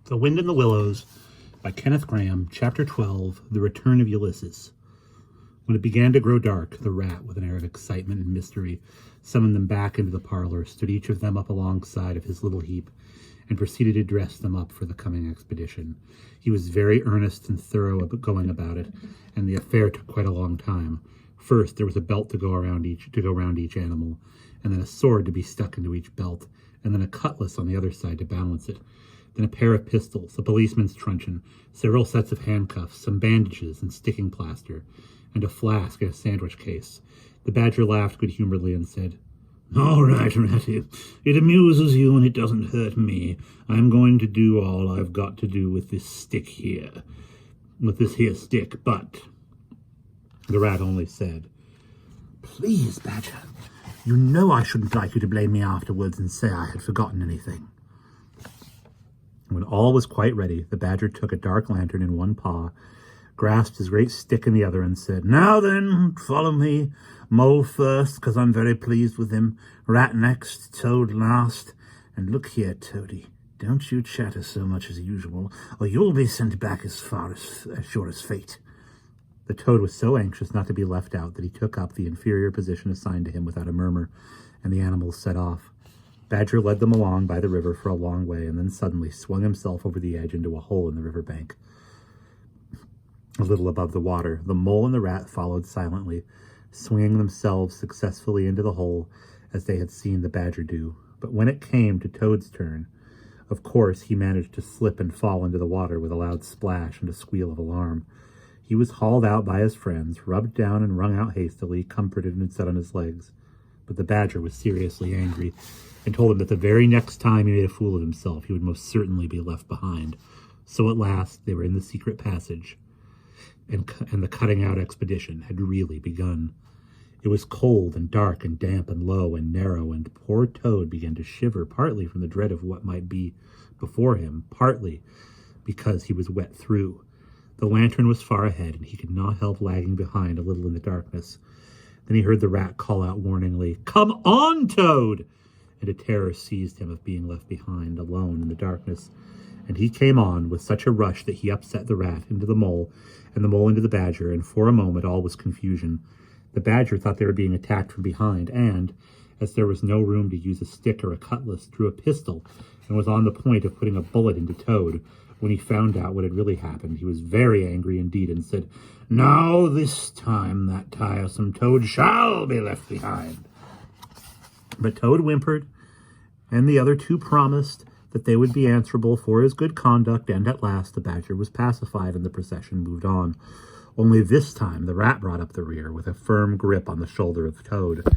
The Wind in the Willows by Kenneth Graham, Chapter 12, The Return of Ulysses. When it began to grow dark, the rat, with an air of excitement and mystery, summoned them back into the parlor, stood each of them up alongside of his little heap, and proceeded to dress them up for the coming expedition. He was very earnest and thorough going about it, and the affair took quite a long time. First, there was a belt to go around each animal, and then a sword to be stuck into each belt, and then a cutlass on the other side to balance it. Then a pair of pistols, a policeman's truncheon, several sets of handcuffs, some bandages and sticking plaster, and a flask and a sandwich case. The badger laughed good-humoredly and said, "All right, Ratty. It amuses you and it doesn't hurt me. I'm going to do all I've got to do with this stick here. With this here stick, but..." The rat only said, "Please, Badger, you know I shouldn't like you to blame me afterwards and say I had forgotten anything." When all was quite ready, the badger took a dark lantern in one paw, grasped his great stick in the other, and said, "Now then, follow me. Mole first, 'cause I'm very pleased with him. Rat next, Toad last. And look here, Toady, don't you chatter so much as usual, or you'll be sent back as sure as fate." The Toad was so anxious not to be left out that he took up the inferior position assigned to him without a murmur, and the animals set off. Badger led them along by the river for a long way, and then suddenly swung himself over the edge into a hole in the river bank, a little above the water. The mole and the rat followed silently, swinging themselves successfully into the hole as they had seen the badger do. But when it came to Toad's turn, of course he managed to slip and fall into the water with a loud splash and a squeal of alarm. He was hauled out by his friends, rubbed down and wrung out hastily, comforted and set on his legs. But the badger was seriously angry, and told him that the very next time he made a fool of himself, he would most certainly be left behind. So at last they were in the secret passage, and the cutting-out expedition had really begun. It was cold and dark and damp and low and narrow, and poor Toad began to shiver, partly from the dread of what might be before him, partly because he was wet through. The lantern was far ahead, and he could not help lagging behind a little in the darkness. Then he heard the rat call out warningly, "Come on, Toad!" And a terror seized him of being left behind, alone in the darkness. And he came on with such a rush that he upset the rat into the mole, and the mole into the badger, and for a moment all was confusion. The badger thought they were being attacked from behind, and, as there was no room to use a stick or a cutlass, drew a pistol, and was on the point of putting a bullet into Toad. When he found out what had really happened, he was very angry indeed, and said, "Now this time that tiresome Toad shall be left behind." But Toad whimpered, and the other two promised that they would be answerable for his good conduct, and at last the badger was pacified and the procession moved on. Only this time the rat brought up the rear with a firm grip on the shoulder of Toad.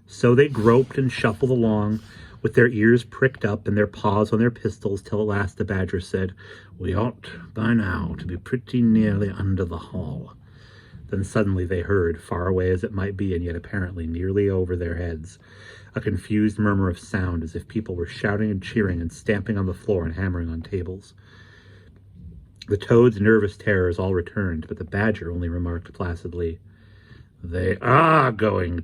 So they groped and shuffled along, with their ears pricked up and their paws on their pistols, till at last the badger said, "We ought by now to be pretty nearly under the hall." Then suddenly they heard, far away as it might be, and yet apparently nearly over their heads, a confused murmur of sound, as if people were shouting and cheering and stamping on the floor and hammering on tables. The Toad's nervous terrors all returned, but the badger only remarked placidly, They are going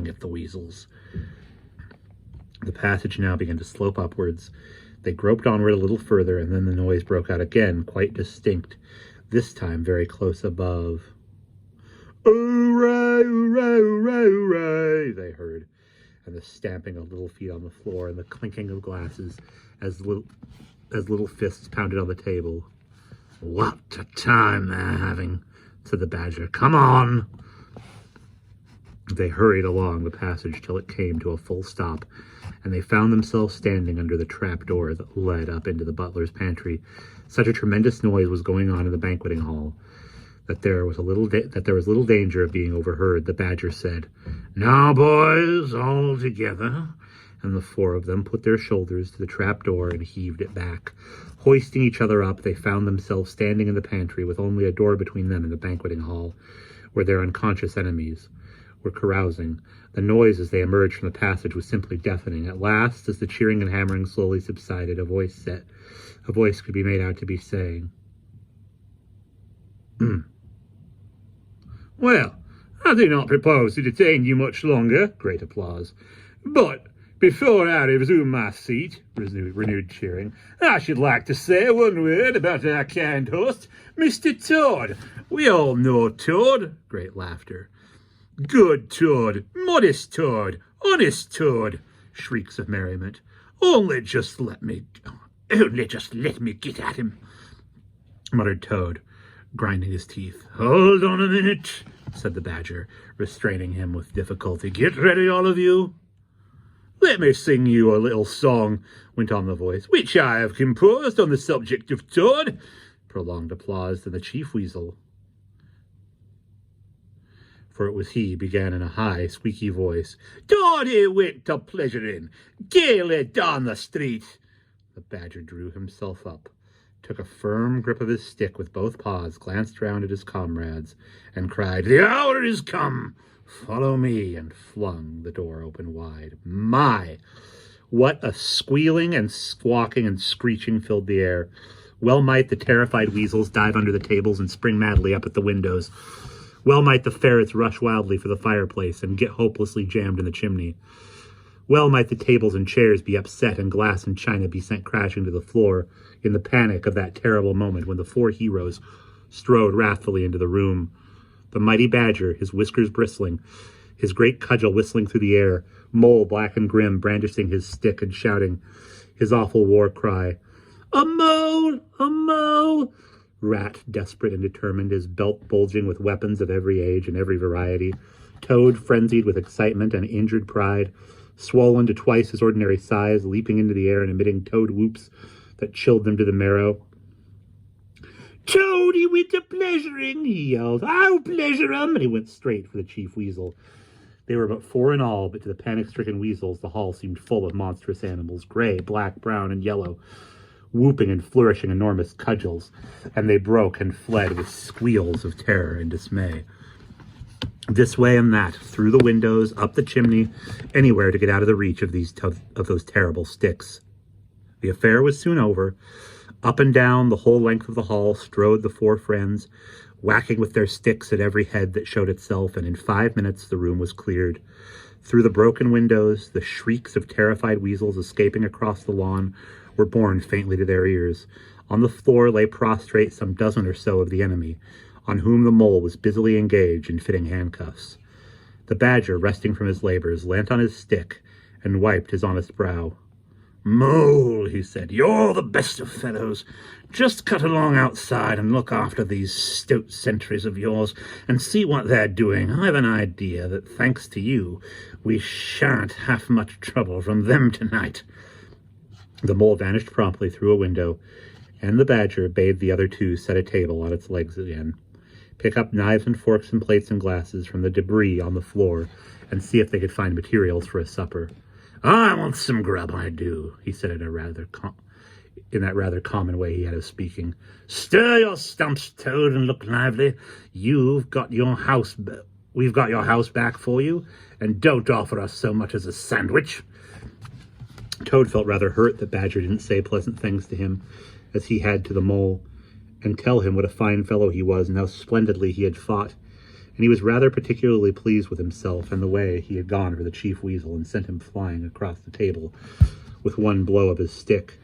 at the weasels." The passage now began to slope upwards. They groped onward a little further, and then the noise broke out again, quite distinct, this time very close above. "Hooray, hooray, hooray, hooray," they heard, and the stamping of little feet on the floor and the clinking of glasses as little fists pounded on the table. "What a time they're having," said the badger. "Come on." They hurried along the passage till it came to a full stop, and they found themselves standing under the trap door that led up into the butler's pantry. Such a tremendous noise was going on in the banqueting hall that there was little danger of being overheard. The badger said, "Now, boys, all together," and the four of them put their shoulders to the trap door and heaved it back. Hoisting each other up, they found themselves standing in the pantry with only a door between them and the banqueting hall, where their unconscious enemies were carousing. The noise as they emerged from the passage was simply deafening. At last, as the cheering and hammering slowly subsided, a voice could be made out to be saying, "Well, I do not propose to detain you much longer," great applause, "but Before I resume my seat, renewed cheering, I should like to say one word about our kind host, Mr. Toad. We all know Toad. Great laughter. Good Toad, modest Toad, honest Toad, shrieks of merriment. Only just let me get at him, muttered Toad, grinding his teeth. Hold on a minute, said the Badger, restraining him with difficulty. Get ready, all of you. Let me sing you a little song, went on the voice, which I have composed on the subject of Toad. Prolonged applause, then the Chief Weasel, for it was he, began in a high, squeaky voice. Toad he went to pleasuring, gaily down the street. The Badger drew himself up, took a firm grip of his stick with both paws, glanced round at his comrades, and cried, The hour is come! Follow me, and flung the door open wide. My! What a squealing and squawking and screeching filled the air. Well might the terrified weasels dive under the tables and spring madly up at the windows. Well might the ferrets rush wildly for the fireplace and get hopelessly jammed in the chimney. Well might the tables and chairs be upset and glass and china be sent crashing to the floor in the panic of that terrible moment when the four heroes strode wrathfully into the room. The mighty Badger, his whiskers bristling, his great cudgel whistling through the air, Mole, black and grim, brandishing his stick and shouting his awful war cry. A mole! A mole! Rat, desperate and determined, his belt bulging with weapons of every age and every variety. Toad, frenzied with excitement and injured pride, swollen to twice his ordinary size, leaping into the air and emitting toad whoops that chilled them to the marrow. Toad, he went to pleasuring, he yelled. I'll pleasure him! And he went straight for the Chief Weasel. They were but four in all, but to the panic-stricken weasels the hall seemed full of monstrous animals, gray, black, brown, and yellow, whooping and flourishing enormous cudgels, and they broke and fled with squeals of terror and dismay. This way and that, through the windows, up the chimney, anywhere to get out of the reach of those terrible sticks. The affair was soon over. Up and down the whole length of the hall strode the four friends, whacking with their sticks at every head that showed itself, and in 5 minutes the room was cleared. Through the broken windows, the shrieks of terrified weasels escaping across the lawn were borne faintly to their ears. On the floor lay prostrate some dozen or so of the enemy, on whom the Mole was busily engaged in fitting handcuffs. The Badger, resting from his labors, leant on his stick and wiped his honest brow. Mole, he said, you're the best of fellows. Just cut along outside and look after these stout sentries of yours and see what they're doing. I've an idea that, thanks to you, we shan't have much trouble from them tonight. The Mole vanished promptly through a window, and the Badger bade the other two set a table on its legs again, pick up knives and forks and plates and glasses from the debris on the floor, and see if they could find materials for a supper. I want some grub, I do, he said in that rather common way he had of speaking. Stir your stumps, Toad, and look lively. We've got your house back for you, and don't offer us so much as a sandwich. Toad felt rather hurt that Badger didn't say pleasant things to him, as he had to the Mole, and tell him what a fine fellow he was and how splendidly he had fought. And he was rather particularly pleased with himself and the way he had gone for the Chief Weasel and sent him flying across the table with one blow of his stick.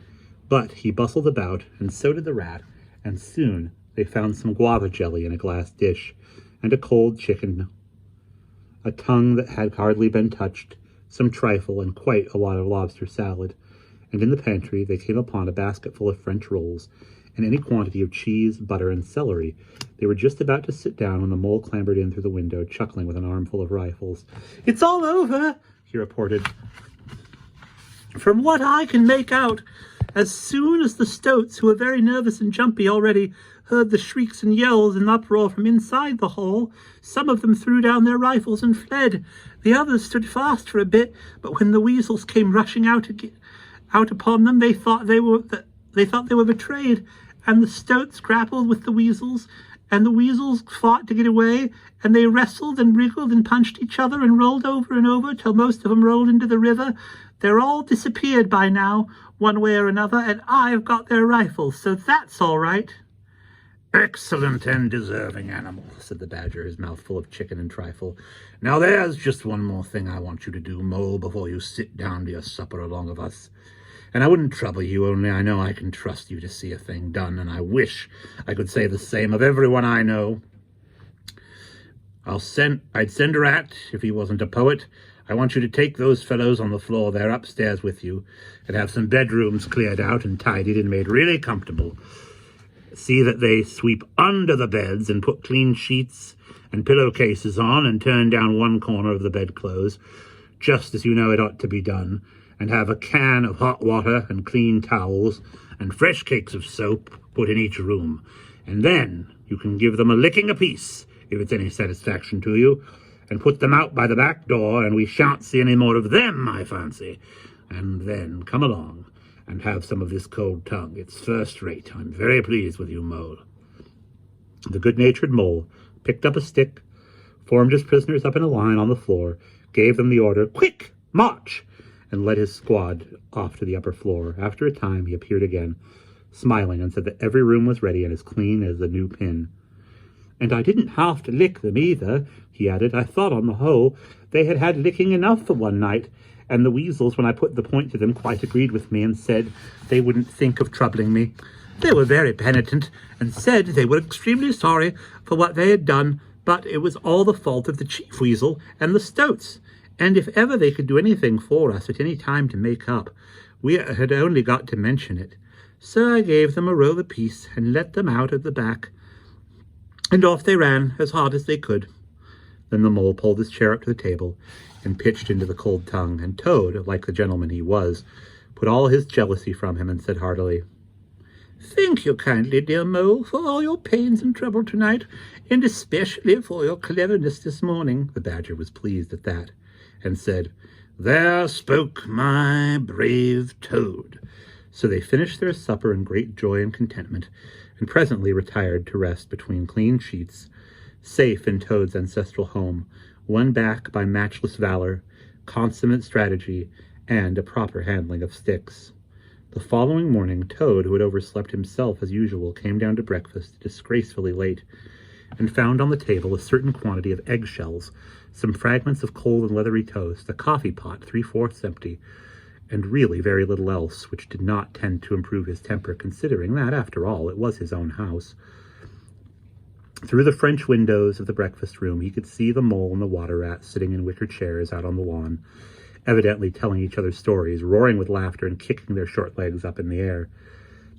But he bustled about, and so did the Rat, and soon they found some guava jelly in a glass dish, and a cold chicken, a tongue that had hardly been touched, some trifle, and quite a lot of lobster salad. And in the pantry they came upon a basket full of French rolls, and any quantity of cheese, butter, and celery. They were just about to sit down when the Mole clambered in through the window, chuckling with an armful of rifles. It's all over, he reported. From what I can make out, as soon as the stoats, who were very nervous and jumpy already, heard the shrieks and yells and uproar from inside the hall, some of them threw down their rifles and fled. The others stood fast for a bit, but when the weasels came rushing out upon them, they thought they were betrayed, and the stoats grappled with the weasels, and the weasels fought to get away, and they wrestled and wriggled and punched each other and rolled over and over till most of them rolled into the river. They're all disappeared by now, one way or another, and I've got their rifles, so that's all right. Excellent and deserving animal, said the Badger, his mouth full of chicken and trifle. Now there's just one more thing I want you to do, Mole, before you sit down to your supper along of us. And I wouldn't trouble you, only I know I can trust you to see a thing done, and I wish I could say the same of everyone I know. I'd send a rat, if he wasn't a poet. I want you to take those fellows on the floor there upstairs with you, and have some bedrooms cleared out and tidied and made really comfortable. See that they sweep under the beds and put clean sheets and pillowcases on and turn down one corner of the bedclothes, just as you know it ought to be done, and have a can of hot water and clean towels and fresh cakes of soap put in each room. And then you can give them a licking apiece, if it's any satisfaction to you, and put them out by the back door, and we shan't see any more of them, I fancy. And then come along and have some of this cold tongue. It's first rate. I'm very pleased with you, Mole. The good-natured Mole picked up a stick, formed his prisoners up in a line on the floor, gave them the order, "Quick, march!" and led his squad off to the upper floor. After a time, he appeared again, smiling, and said that every room was ready and as clean as a new pin. "And I didn't have to lick them either," he added. "I thought, on the whole, they had had licking enough for one night, and the weasels, when I put the point to them, quite agreed with me and said they wouldn't think of troubling me. They were very penitent and said they were extremely sorry for what they had done, but it was all the fault of the chief weasel and the stoats, and if ever they could do anything for us at any time to make up, we had only got to mention it. So I gave them a roll apiece and let them out at the back, and off they ran as hard as they could." Then the Mole pulled his chair up to the table and pitched into the cold tongue, and Toad, like the gentleman he was, put all his jealousy from him and said heartily, "Thank you kindly, dear Mole, for all your pains and trouble tonight, and especially for your cleverness this morning." The Badger was pleased at that, and said, "There spoke my brave Toad." So they finished their supper in great joy and contentment, and presently retired to rest between clean sheets, safe in Toad's ancestral home, won back by matchless valor, consummate strategy, and a proper handling of sticks. The following morning, Toad, who had overslept himself as usual, came down to breakfast disgracefully late, and found on the table a certain quantity of eggshells, some fragments of cold and leathery toast, a coffee pot 3/4 empty, and really very little else, which did not tend to improve his temper, considering that, after all, it was his own house. Through the French windows of the breakfast room, he could see the Mole and the Water Rat sitting in wicker chairs out on the lawn, evidently telling each other stories, roaring with laughter and kicking their short legs up in the air.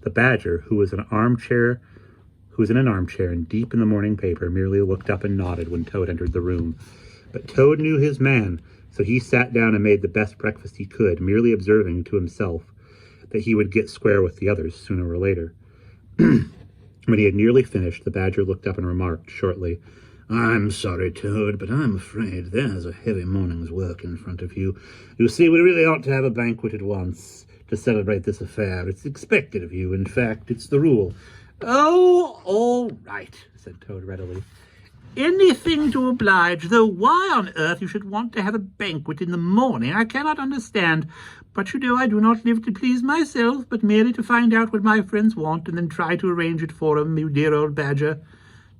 The Badger, who was in an armchair and deep in the morning paper, merely looked up and nodded when Toad entered the room. But Toad knew his man, so he sat down and made the best breakfast he could, merely observing to himself that he would get square with the others sooner or later. When he had nearly finished, the Badger looked up and remarked shortly, "I'm sorry, Toad, but I'm afraid there's a heavy morning's work in front of you. You see, we really ought to have a banquet at once to celebrate this affair. It's expected of you. In fact, it's the rule." "Oh, all right," said Toad readily. "Anything to oblige, though why on earth you should want to have a banquet in the morning I cannot understand. But you know I do not live to please myself, but merely to find out what my friends want and then try to arrange it for them, you dear old Badger."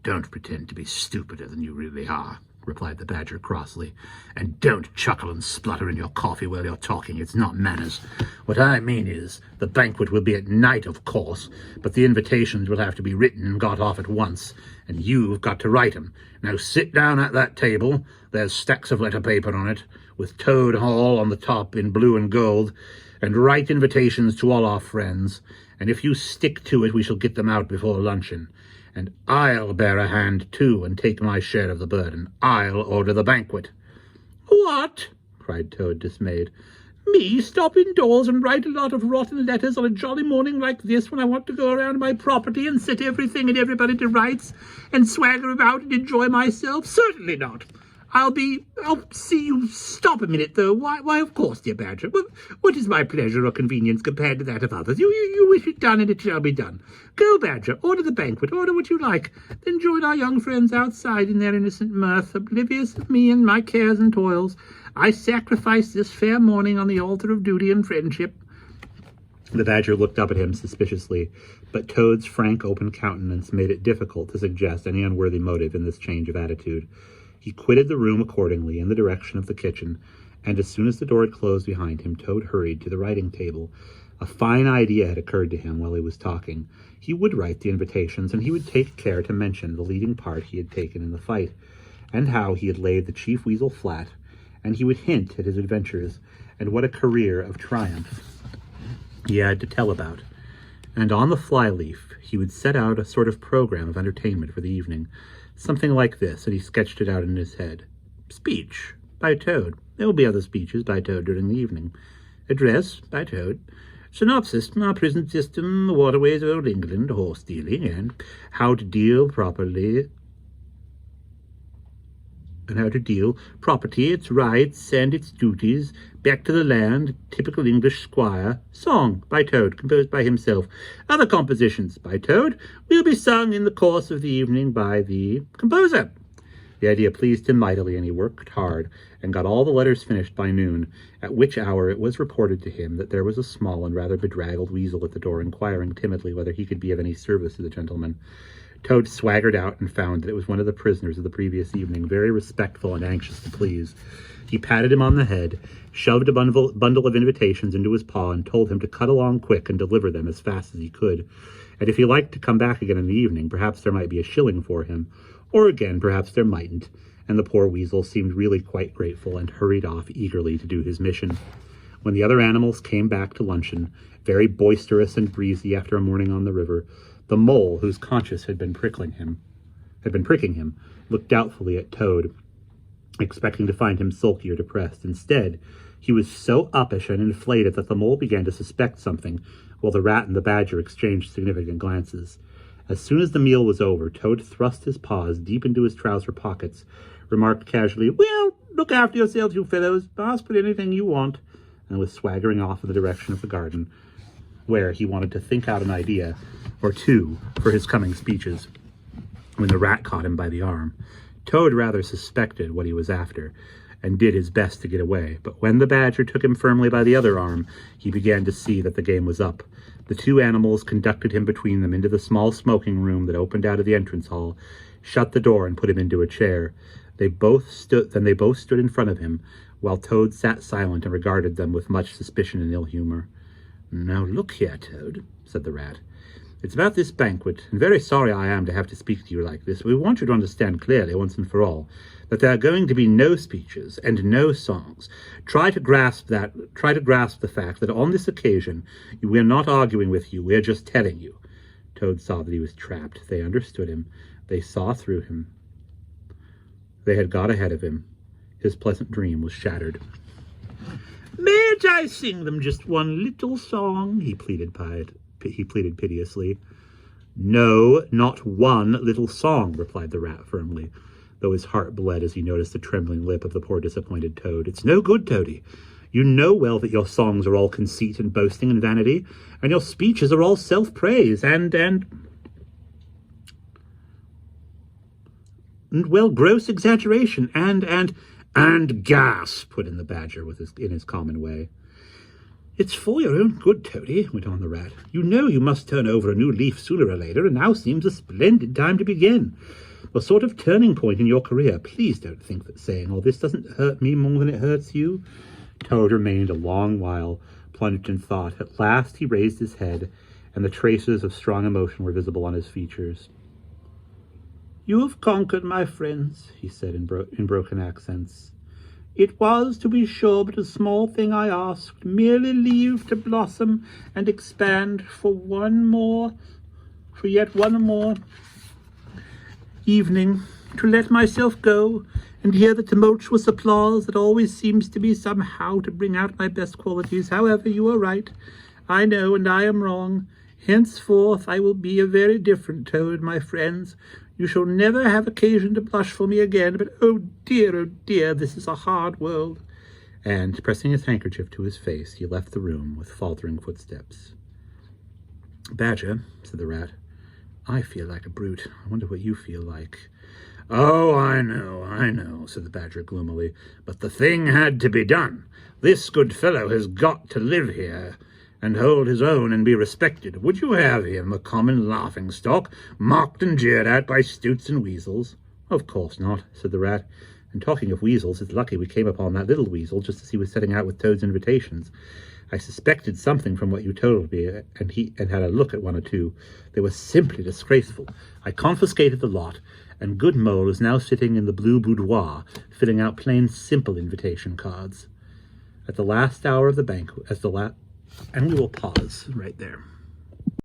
"Don't pretend to be stupider than you really are," replied the Badger crossly, "and don't chuckle and splutter in your coffee while you're talking. It's not manners. What I mean is, the banquet will be at night, of course, but the invitations will have to be written and got off at once, and you've got to write 'em. Now sit down at that table. There's stacks of letter paper on it, with Toad Hall on the top in blue and gold, and write invitations to all our friends, and if you stick to it, we shall get them out before luncheon. And I'll bear a hand, too, and take my share of the burden. I'll order the banquet." "What?" cried Toad, dismayed. "Me stop indoors and write a lot of rotten letters on a jolly morning like this when I want to go around my property and set everything and everybody to rights and swagger about and enjoy myself? Certainly not. I'll see you. Stop a minute, though. Why, of course, dear Badger. What is my pleasure or convenience compared to that of others? You wish it done, and it shall be done. Go, Badger, order the banquet, order what you like. Then join our young friends outside in their innocent mirth, oblivious of me and my cares and toils. I sacrifice this fair morning on the altar of duty and friendship." The Badger looked up at him suspiciously, but Toad's frank, open countenance made it difficult to suggest any unworthy motive in this change of attitude. He quitted the room accordingly in the direction of the kitchen, and as soon as the door had closed behind him, Toad hurried to the writing table. A fine idea had occurred to him while he was talking. He would write the invitations, and he would take care to mention the leading part he had taken in the fight, and how he had laid the Chief Weasel flat, and he would hint at his adventures, and what a career of triumph he had to tell about. And on the flyleaf he would set out a sort of program of entertainment for the evening, something like this, and he sketched it out in his head. Speech by Toad. There will be other speeches by Toad during the evening. Address by Toad. Synopsis, our prison system, the waterways of old England, horse dealing, and how to deal property, its rights and its duties, back to the land, typical English squire. Song by Toad, composed by himself. Other compositions by Toad will be sung in the course of the evening by the composer. The idea pleased him mightily, and he worked hard, and got all the letters finished by noon, at which hour it was reported to him that there was a small and rather bedraggled weasel at the door, inquiring timidly whether he could be of any service to the gentleman. Toad swaggered out and found that it was one of the prisoners of the previous evening, very respectful and anxious to please. He patted him on the head, shoved a bundle of invitations into his paw, and told him to cut along quick and deliver them as fast as he could. And if he liked to come back again in the evening, perhaps there might be a shilling for him, or again, perhaps there mightn't. And the poor weasel seemed really quite grateful, and hurried off eagerly to do his mission. When the other animals came back to luncheon, very boisterous and breezy after a morning on the river, the mole, whose conscience had been pricking him, looked doubtfully at Toad, expecting to find him sulky or depressed. Instead, he was so uppish and inflated that the mole began to suspect something, while the rat and the badger exchanged significant glances. As soon as the meal was over, Toad thrust his paws deep into his trouser pockets, remarked casually, "Well, look after yourselves, you fellows. Ask for anything you want," and was swaggering off in the direction of the garden, where he wanted to think out an idea or two for his coming speeches, when the rat caught him by the arm. Toad rather suspected what he was after, and did his best to get away, but when the badger took him firmly by the other arm, he began to see that the game was up. The two animals conducted him between them into the small smoking room that opened out of the entrance hall, shut the door, and put him into a chair. They both stood in front of him, while Toad sat silent and regarded them with much suspicion and ill humor. "Now look here, Toad," said the rat. "It's about this banquet, and very sorry I am to have to speak to you like this. We want you to understand clearly, once and for all, that there are going to be no speeches and no songs. Try to grasp the fact that on this occasion we are not arguing with you, we are just telling you." Toad saw that he was trapped. They understood him. They saw through him. They had got ahead of him. His pleasant dream was shattered. "Mayn't I sing them just one little song?" he pleaded piteously. "No, not one little song," replied the rat firmly, though his heart bled as he noticed the trembling lip of the poor disappointed Toad. "It's no good, Toady. You know well that your songs are all conceit and boasting and vanity, and your speeches are all self-praise and well, gross exaggeration and gas," put in the badger in his common way. "It's for your own good, Toady," went on the rat. "You know you must turn over a new leaf sooner or later, and now seems a splendid time to begin. A sort of turning point in your career. Please don't think that saying all this doesn't hurt me more than it hurts you." Toad remained a long while, plunged in thought. At last he raised his head, and the traces of strong emotion were visible on his features. "You have conquered, my friends," he said in broken accents. "It was, to be sure, but a small thing I asked, merely leave to blossom and expand for yet one more evening, to let myself go, and hear the tumultuous applause that always seems to me somehow to bring out my best qualities. However, you are right, I know, and I am wrong. Henceforth I will be a very different Toad, my friends. You shall never have occasion to blush for me again, but oh dear, this is a hard world." And, pressing his handkerchief to his face, he left the room with faltering footsteps. "Badger," said the rat, "I feel like a brute. I wonder what you feel like." "Oh, I know, said the badger gloomily, "but the thing had to be done. This good fellow has got to live here, and hold his own and be respected. Would you have him a common laughing-stock, mocked and jeered at by stoots and weasels? Of course not, said the rat. And talking of weasels, it's lucky we came upon that little weasel just as he was setting out with Toad's invitations. I suspected something from what you told me, and had a look at one or two. They were simply disgraceful. I confiscated the lot, and good Mole is now sitting in the blue boudoir, filling out plain, simple invitation cards. At the last hour of the banquet, and we will pause right there.